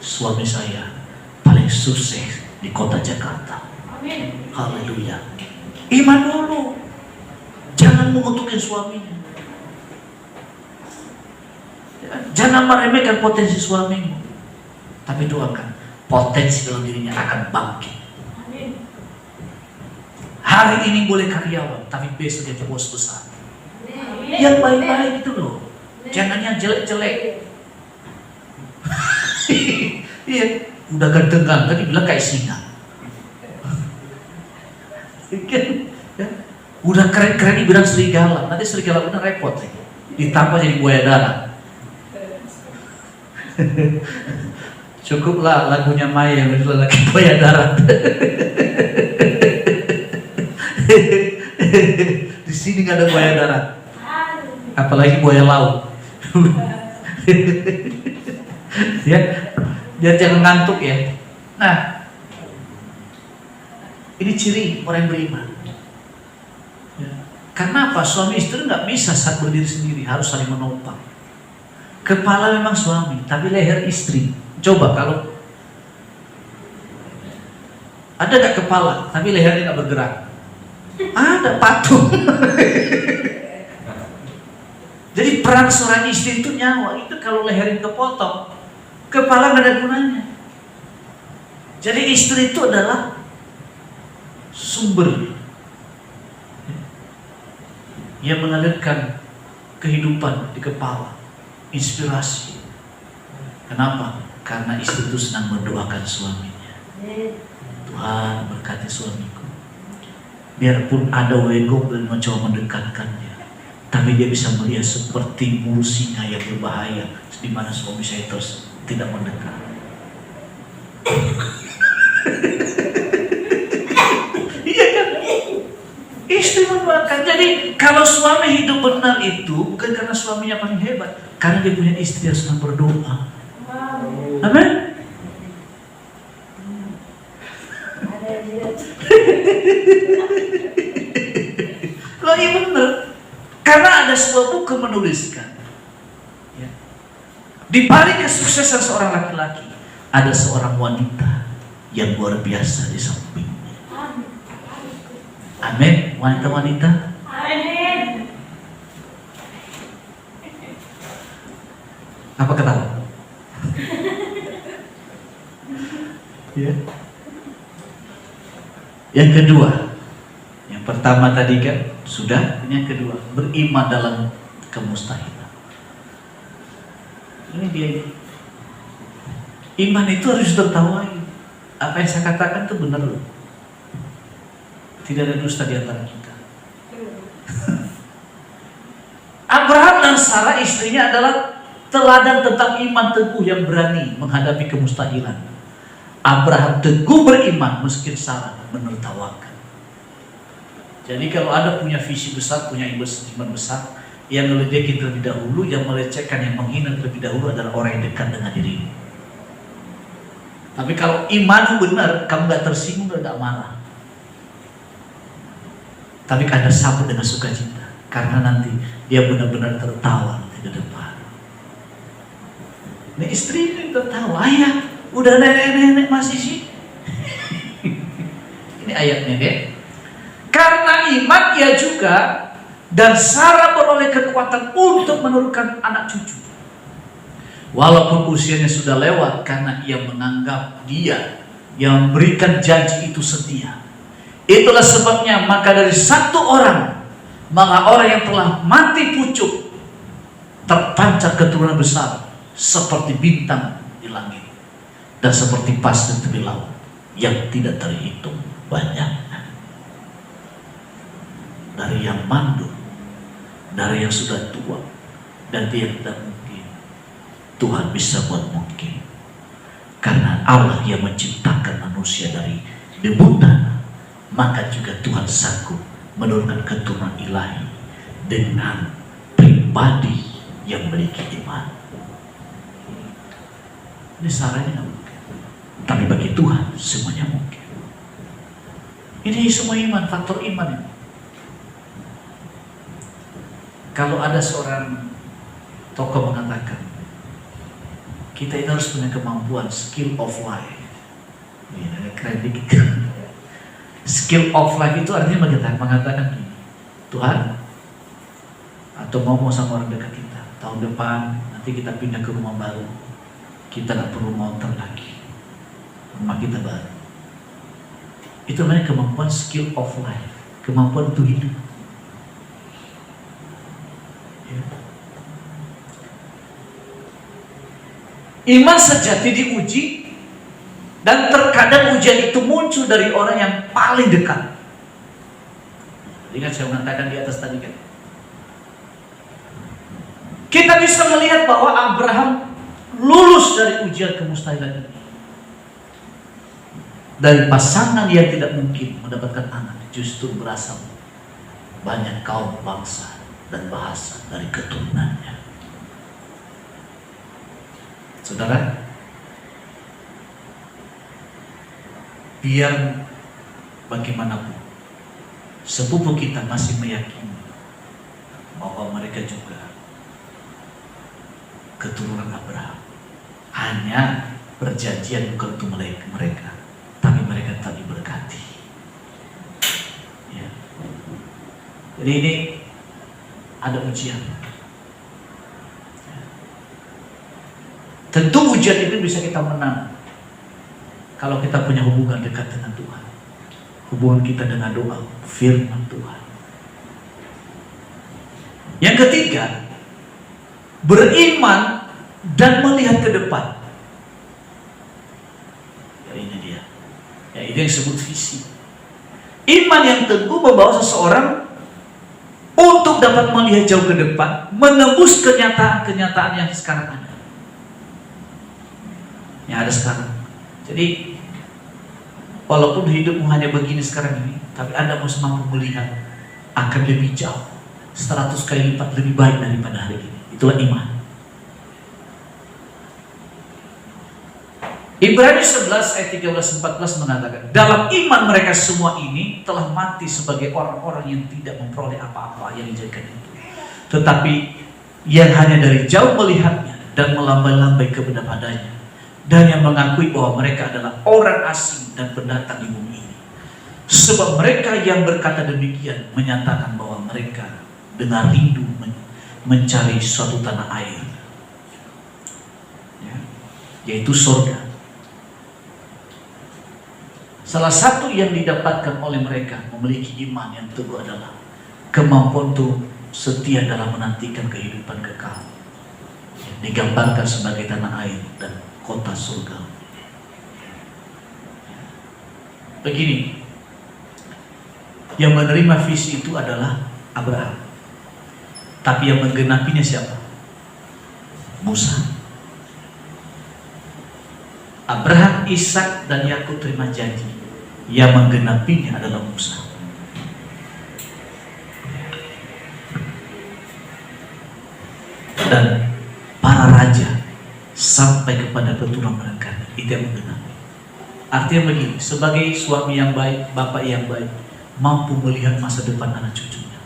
Suami saya paling sukses di kota Jakarta. Amin. Haleluya. Iman dulu. Jangan mengutukin suaminya. Jangan meremehkan potensi suamimu. Tapi doakan potensi dalam dirinya akan bangkit. Hari ini boleh karyawan, tapi besok dia bos besar. Yang baik-baik itu loh. Jangan yang jelek-jelek. Iya, udah ganteng-ganteng dibilang kayak singa. Udah keren-keren dibilang serigala. Nanti serigala udah repot. Ditambah jadi buaya darat. Cukuplah lagunya Maya yang berjudul lagi buaya darat. Di sini nggak ada buaya darat, apalagi buaya laut. Ya, biar jangan ngantuk ya. Nah, ini ciri orang yang beriman. Ya. Karena apa? Suami istri nggak bisa saat berdiri sendiri, harus saling menopang. Kepala memang suami, tapi leher istri. Coba kalau ada nggak kepala, tapi lehernya nggak bergerak. Ada patung. Jadi peran seorang istri itu nyawa. Itu kalau lehernya kepotong, kepala nggak ada gunanya. Jadi istri itu adalah sumber yang mengalirkan kehidupan di kepala, inspirasi. Kenapa? Karena istri itu senang mendoakan suaminya. Tuhan berkati suamiku. Biarpun ada wego dan mencoba mendekatkannya, tapi dia bisa melihat seperti bulu singa yang berbahaya, di mana suami saya terus tidak mendekat. Iya kan? Istri mendoakan. Jadi kalau suami hidup benar itu bukan karena suaminya paling hebat, karena dia punya istri yang senang berdoa. Amin. Loh, iya benar. Karena ada sebuah buku menuliskan, ya, di balik kesuksesan seorang laki-laki ada seorang wanita yang luar biasa di sampingnya. Amin. Wanita-wanita. Amin. Apa ketawa? Ya. Yang kedua, yang pertama tadi kan sudah, ini yang kedua, beriman dalam kemustahilan. Ini dia. Iman itu harus tertawai. Apa yang saya katakan itu benar loh. Tidak ada dusta di antara kita. Abraham dan Sarah istrinya adalah teladan tentang iman teguh yang berani menghadapi kemustahilan. Abraham teguh beriman meski Sarah menertawakan. Jadi kalau ada punya visi besar, punya iman besar, yang meledekin terlebih dahulu, yang melecehkan, yang menghina terlebih dahulu adalah orang yang dekat dengan dirimu. Tapi kalau imanmu benar, kamu gak tersinggung dan gak marah. Tapi Anda sambut dengan sukacita, karena nanti dia benar-benar tertawa di depan. Ini istri ini tertawa, ayah, udah nenek-nenek masih sih. Ini ayatnya deh. Karena iman ia juga dan Sarah beroleh kekuatan untuk menurunkan anak cucu. Walaupun usianya sudah lewat, karena ia menganggap dia yang memberikan janji itu setia. Itulah sebabnya maka dari satu orang, maka orang yang telah mati pucuk terpancar keturunan besar seperti bintang di langit dan seperti pasir tepi laut yang tidak terhitung banyaknya. Dari yang mandul, dari yang sudah tua, dan dia tidak mungkin, Tuhan bisa buat mungkin. Karena Allah yang menciptakan manusia dari debu tanah, maka juga Tuhan sanggup menurunkan keturunan ilahi dengan pribadi yang memiliki iman. Ini sarannya nggak mungkin, tapi bagi Tuhan semuanya mungkin. Ini semua iman, faktor iman ini. Kalau ada seorang tokoh mengatakan, kita itu harus punya kemampuan skill of life. Ini keren dikit. Skill of life itu artinya mengatakan gini, Tuhan, atau ngomong sama orang dekat kita, tahun depan nanti kita pindah ke rumah baru, kita nggak perlu motor lagi, rumah kita baru. Itu namanya kemampuan skill of life, kemampuan untuk hidup. Iman sejati diuji, dan terkadang ujian itu muncul dari orang yang paling dekat. Jadi kan saya mengatakan di atas tadi kan, kita bisa melihat bahwa Abraham lulus dari ujian kemustahilan ini. Dari pasangan yang tidak mungkin mendapatkan anak, justru berasal banyak kaum, bangsa, dan bahasa dari keturunannya. Saudara, biar bagaimanapun sepupu kita masih meyakini bahwa mereka juga keturunan Abraham, hanya perjanjian bukan untuk mereka, tapi mereka tak diberkati. Ya. Jadi ini ada ujian. Tentu ujian itu bisa kita menang kalau kita punya hubungan dekat dengan Tuhan, hubungan kita dengan doa, firman Tuhan. Yang ketiga, beriman dan melihat ke depan. Ya, ini dia. Ya, ini yang disebut visi. Iman yang teguh membawa seseorang untuk dapat melihat jauh ke depan, menembus kenyataan-kenyataan yang sekarang ada. Yang ada sekarang. Jadi walaupun hidupmu hanya begini sekarang ini, tapi Anda harus mampu melihat akan lebih jauh, 100 kali lipat lebih baik daripada hari ini. Itulah iman. Ibrani 11 ayat 13-14 mengatakan, dalam iman mereka semua ini telah mati sebagai orang-orang yang tidak memperoleh apa-apa yang dijadikan itu, tetapi yang hanya dari jauh melihatnya dan melambai-lambai kepadanya, dan yang mengakui bahwa mereka adalah orang asing dan pendatang di bumi ini. Sebab mereka yang berkata demikian menyatakan bahwa mereka dengan rindu mencari suatu tanah air, ya, yaitu surga. Salah satu yang didapatkan oleh mereka memiliki iman yang teguh adalah kemampuan untuk setia dalam menantikan kehidupan kekal, digambarkan sebagai tanah air dan kota surga. Begini, yang menerima visi itu adalah Abraham, tapi yang menggenapinya siapa? Musa. Abraham, Ishak, dan Yakub terima janji, yang menggenapinya adalah Musa. Dan para raja sampai kepada keturunan mereka, itu yang menggenapi. Artinya begini, sebagai suami yang baik, bapak yang baik, mampu melihat masa depan anak cucunya,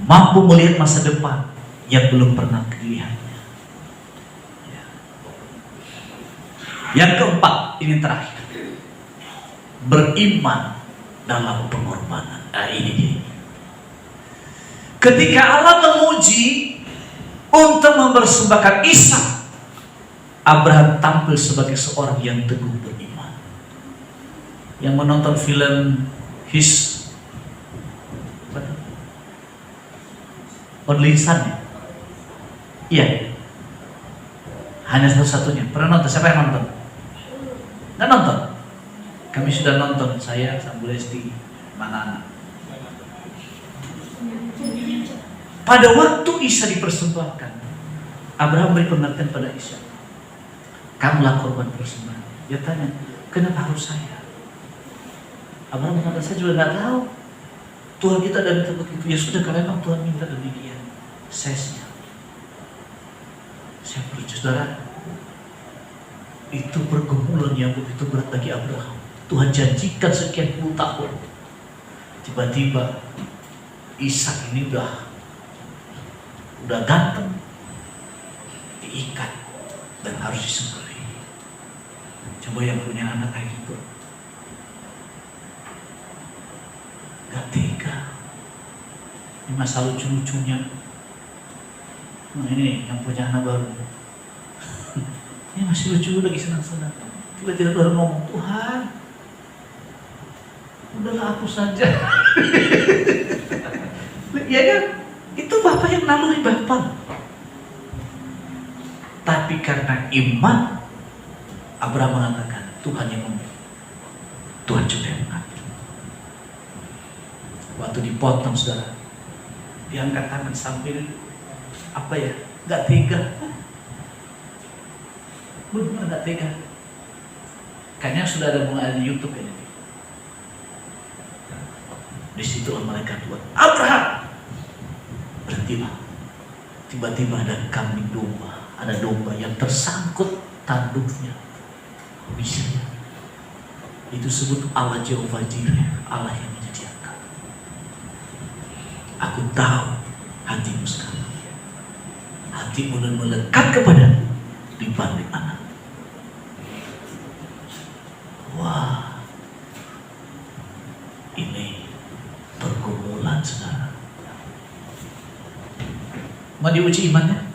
mampu melihat masa depan yang belum pernah dilihatnya. Ya. Yang keempat, ini terakhir, beriman dalam pengorbanan. Ini dia. Ketika Allah menguji untuk mempersembahkan Ishak, Abraham tampil sebagai seorang yang teguh beriman. Yang menonton film His Only Son, ya? Iya. Hanya satu-satunya. Pernah nonton? Siapa yang nonton? Nggak nonton? Kami sudah nonton, saya, Sambul Esti, mana-mana. Pada waktu Isa dipersembahkan, Abraham beri pengertian pada Ishak. Kamulah korban persembahan. Dia tanya, kenapa harus saya? Abraham mengatakan, saya juga nggak tahu. Tuhan kita dan minta begitu. Ya sudah, kalau memang Tuhan minta demikian, saya siap. Saya percaya, saudara, itu pergumulan yang begitu berat bagi Abraham. Tuhan janjikan sekian puluh tahun. Tiba-tiba Ishak ini udah ganteng, diikat dan harus disembelih. Coba yang punya anak kayak gitu, gak tega. Ini masa lucu-lucunya. Nah, ini yang punya anak baru. Ini masih lucu, lagi senang-senang. Tiba-tiba baru ngomong, Tuhan, udahlah aku saja. Ya kan? Itu Bapak yang naluri Bapak. Tapi karena iman, Abraham mengatakan, Tuhan yang memberi, Tuhan juga yang mengambil. Waktu dipotong, saudara, diangkat tangan sambil apa ya? Gak tega. Benar gak tega. Kayaknya sudah ada mulai di YouTube ini. Disitulah malaikat Tuhan, Abraham, berhentilah. Tiba-tiba ada kambing domba, ada domba yang tersangkut tanduknya. Bisa ya? Itu sebut Allah Jehovah Jireh, Allah yang menyediakan. Aku tahu hatimu sekarang. Hatimu dan melekat kepadamu dibanding anak. Wah, ini pergumulan, saudara. Mau diuji imannya?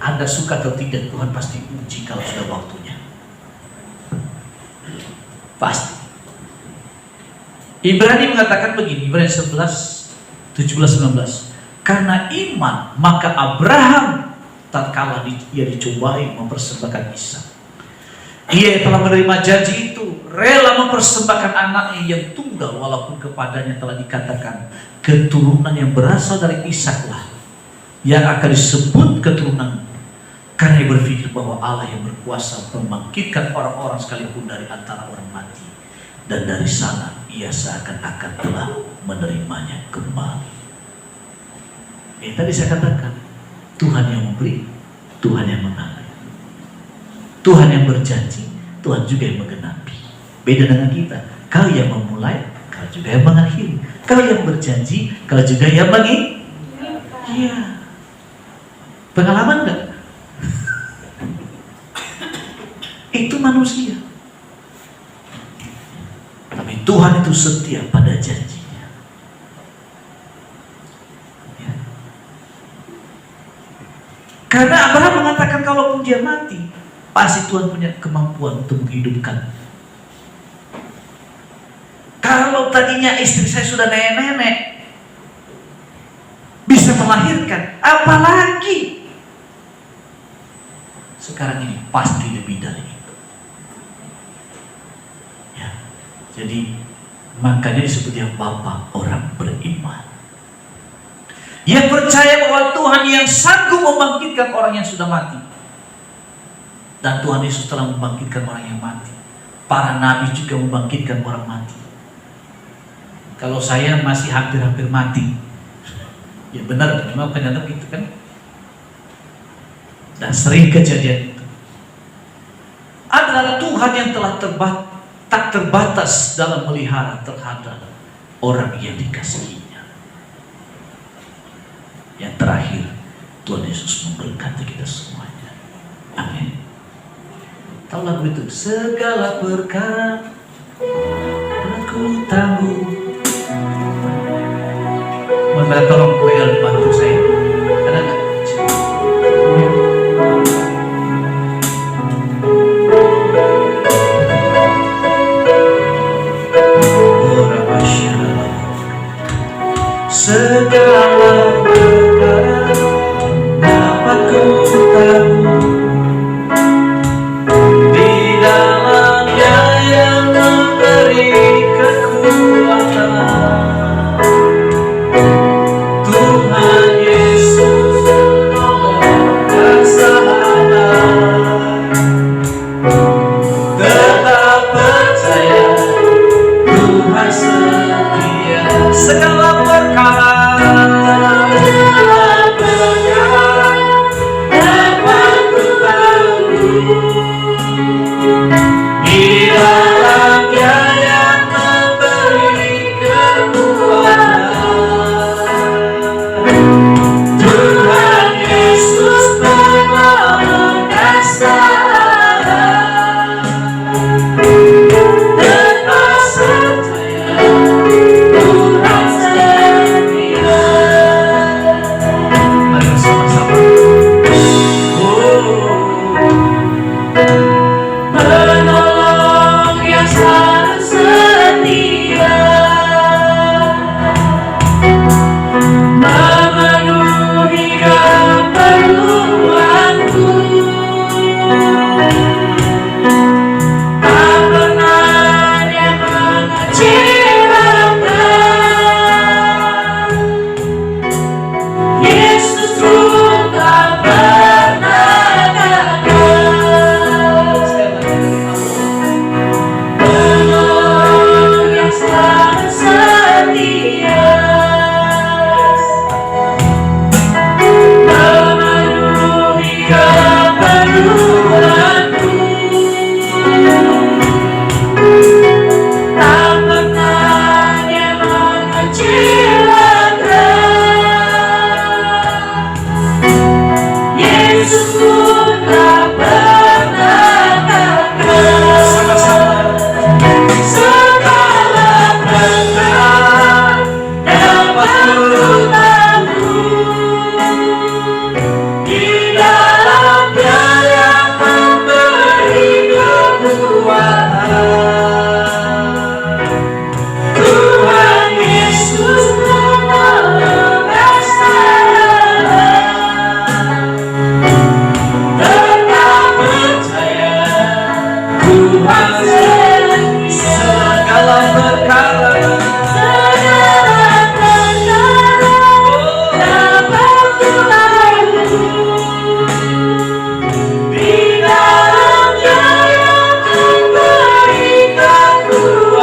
Anda suka atau tidak, Tuhan pasti uji kalau sudah waktunya. Pasti. Ibrani mengatakan begini, Ibrani 11, 17-19. Karena iman, maka Abraham tatkala ia dicobai mempersembahkan Ishak. Ia telah menerima janji itu, rela mempersembahkan anaknya yang tunggal, walaupun kepadanya telah dikatakan keturunan yang berasal dari Ishaklah yang akan disebut keturunan. Karena ia berpikir bahwa Allah yang berkuasa membangkitkan orang-orang sekalipun dari antara orang mati, dan dari sana ia seakan-akan telah menerimanya kembali. Tadi saya katakan, Tuhan yang memberi, Tuhan yang mengambil. Tuhan yang berjanji, Tuhan juga yang menggenapi. Beda dengan kita, Kau yang memulai, Kau juga yang mengakhiri. Kau yang berjanji, Kau juga yang mengikat. Iya. Pengalaman enggak? Itu manusia. Tapi Tuhan itu setia pada janjinya. Ya. Karena Abraham mengatakan kalaupun dia mati, pasti Tuhan punya kemampuan untuk menghidupkan. Kalau tadinya istri saya sudah nenek-nenek, bisa melahirkan, apalagi sekarang ini pasti lebih dari itu. Ya, jadi makanya disebut yang Bapa orang beriman, yang percaya bahwa Tuhan yang sanggup membangkitkan orang yang sudah mati. Dan Tuhan Yesus telah membangkitkan orang yang mati. Para nabi juga membangkitkan orang mati. Kalau saya masih hampir-hampir mati, ya benar, memang kenyataan gitu kan. Dan sering kejadian itu. Adalah Tuhan yang telah tak terbatas dalam melihara terhadap orang yang dikasihinya. Yang terakhir, Tuhan Yesus memberkati kita semuanya. Amin. Tahu lagu itu? Segala perkara aku tanggung. Mau tolong WL bantu saya. Ada nggak? Segala perkara dapat ku tanggung di dalamnya yang memberi kekuatan. Tuhan Yesus, oh, kasih segala perkara dapat ku di dalam Dia yang memberi kekuatan. Tuhan Yesus penolong dan sahabat, dan percaya Tuhan setia. Mari bersama-sama. Menolong yang selalu setia, memenuhi keperluanku, tak pernah Dia mengecewakan. Yesus ku tak pernah gagal. Menolong yang selalu setia, memenuhi keperluanku, tak pernah Dia mengecewakan. Yesus pun tak pernah gagal. Segala perkara dapat ku di dalam Dia yang memberi kekuatan. Tuhan Yesus menolong dan sahabat, tetap percaya Tuhan setia. Segala perkara dapat ku di dalam Dia yang memberi kekuatan.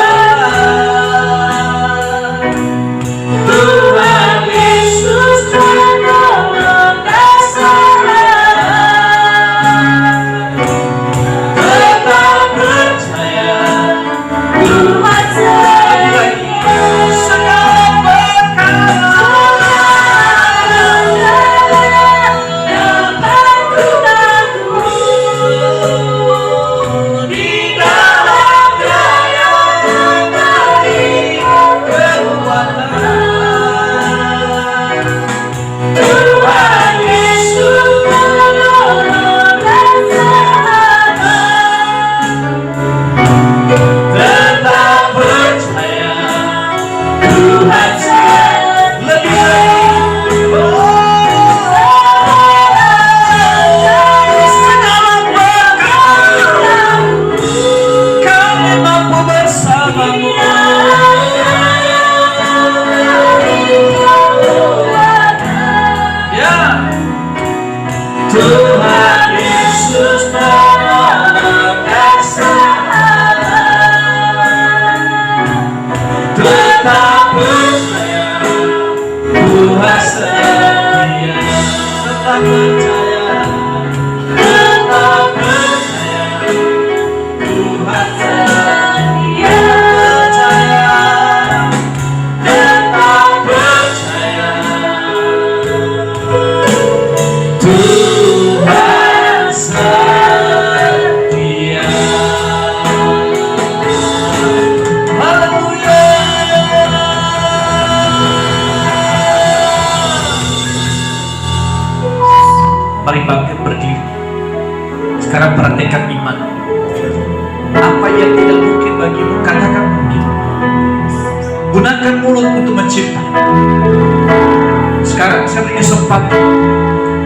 Tuhan Yesus menolong dan sahabat, tetap percaya Tuhan setia. Segala perkara dapat ku di dalam Dia yang memberi kekuatan. Tuhan Yesus menolong dan sahabat, tetap percaya Tuhan lebih lagi. Segala perkara Kami mampu bersamamu. Ya, Tuhan Yesus menolong dan sahabat, tetap percaya Tuhan setia. Tetap percaya, tetap percaya Tuhan setia. Percaya, tetap percaya Tuhan setia. Haleluya. Mari bangkit berdiri. Sekarang praktekkan iman. Apa yang tidak mungkin bagimu, katakan mungkin. Gunakan mulut untuk mencipta. Sekarang saya beri kesempatan.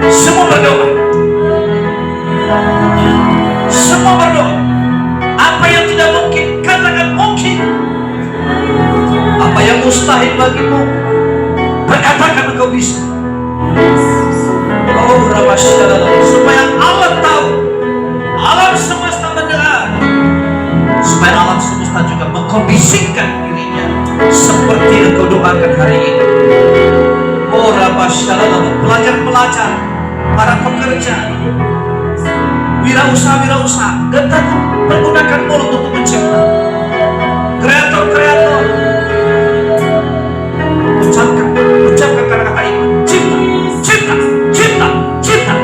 Semua berdoa. Semua berdoa. Apa yang tidak mungkin, katakan mungkin. Apa yang mustahil bagimu, berkatakan engkau bisa. Oh, supaya Allah tahu, alam semesta mendengar, supaya alam semesta juga mengkondisikan dirinya seperti yang kau doakan hari ini. Oh Rabashalala, pelajar-pelajar, para pekerja, wirausaha, kita menggunakan mulut untuk mencipta. Kreator, ucapkan kata-kata iman. Cipta.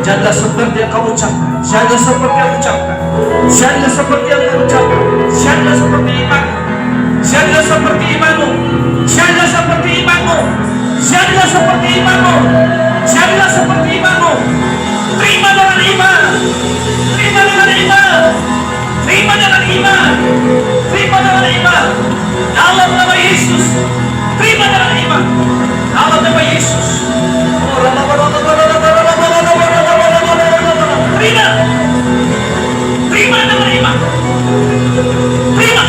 Jaga seperti yang kau ucapkan. Jaga seperti yang kau ucapkan. Jaga seperti imanmu. Jaga seperti imanmu. Terima dengan iman. Dalam nama Yesus. Terima dengan iman. Dalam nama Yesus. Terima dengan iman. Terima.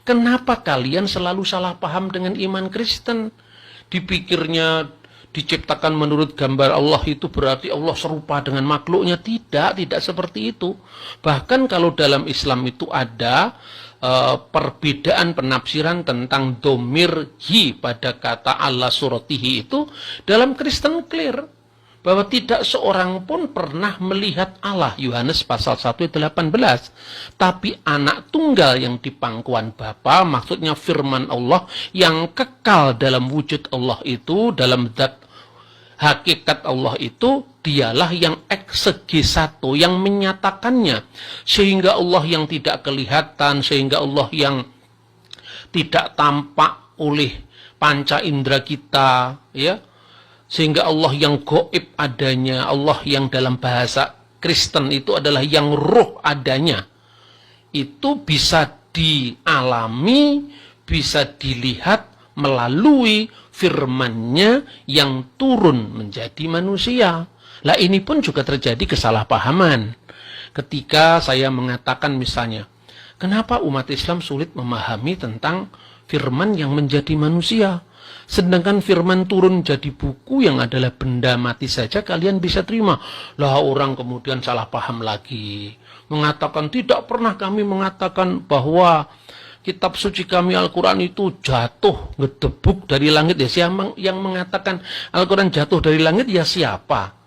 Kenapa kalian selalu salah paham dengan iman Kristen? Dipikirnya diciptakan menurut gambar Allah itu berarti Allah serupa dengan makhluknya. Tidak seperti itu. Bahkan kalau dalam Islam itu ada perbedaan penafsiran tentang domir hi pada kata Allah suratihi itu, dalam Kristen clear bahwa tidak seorang pun pernah melihat Allah, Yohanes pasal 1 ayat 18. Tapi anak tunggal yang di pangkuan Bapa, maksudnya firman Allah yang kekal dalam wujud Allah itu, dalam zat hakikat Allah itu, dialah yang eksegisatu, yang menyatakannya. Sehingga Allah yang tidak kelihatan, sehingga Allah yang tidak tampak oleh panca indera kita, ya. Sehingga Allah yang gaib adanya, Allah yang dalam bahasa Kristen itu adalah yang roh adanya. Itu bisa dialami, bisa dilihat melalui firman-Nya yang turun menjadi manusia. Lah ini pun juga terjadi kesalahpahaman. Ketika saya mengatakan misalnya, kenapa umat Islam sulit memahami tentang firman yang menjadi manusia? Sedangkan firman turun jadi buku yang adalah benda mati saja kalian bisa terima. Lah orang kemudian salah paham lagi. Mengatakan tidak pernah kami mengatakan bahwa kitab suci kami Al-Quran itu jatuh ngedebuk dari langit. Ya siapa yang mengatakan Al-Quran jatuh dari langit? Ya siapa?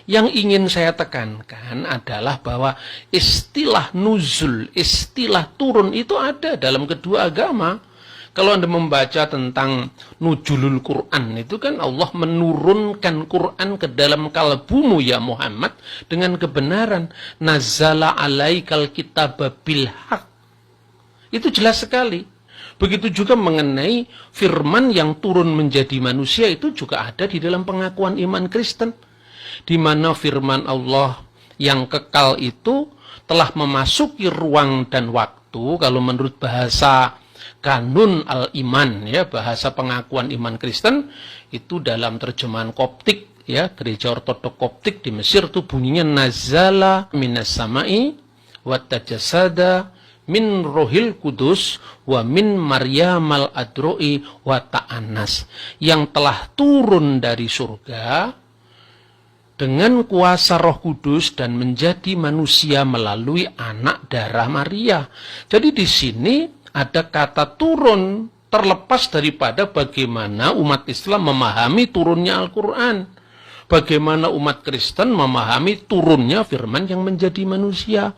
Yang ingin saya tekankan adalah bahwa istilah nuzul, istilah turun itu ada dalam kedua agama. Kalau Anda membaca tentang nuzulul Quran, itu kan Allah menurunkan Quran ke dalam kalbumu ya Muhammad dengan kebenaran. Nazala alaikal kitaba bil haq. Itu jelas sekali. Begitu juga mengenai firman yang turun menjadi manusia, itu juga ada di dalam pengakuan iman Kristen. Di mana firman Allah yang kekal itu telah memasuki ruang dan waktu, kalau menurut bahasa kanun al-iman, ya, bahasa pengakuan iman Kristen, itu dalam terjemahan Koptik, ya, gereja ortodok Koptik di Mesir itu bunyinya nazala minas samai wa tajasada min rohil kudus wa min maryamal adroi wa ta'anas, yang telah turun dari surga dengan kuasa Roh Kudus dan menjadi manusia melalui anak darah Maria. Jadi di sini ada kata turun, terlepas daripada bagaimana umat Islam memahami turunnya Al-Quran. Bagaimana umat Kristen memahami turunnya firman yang menjadi manusia.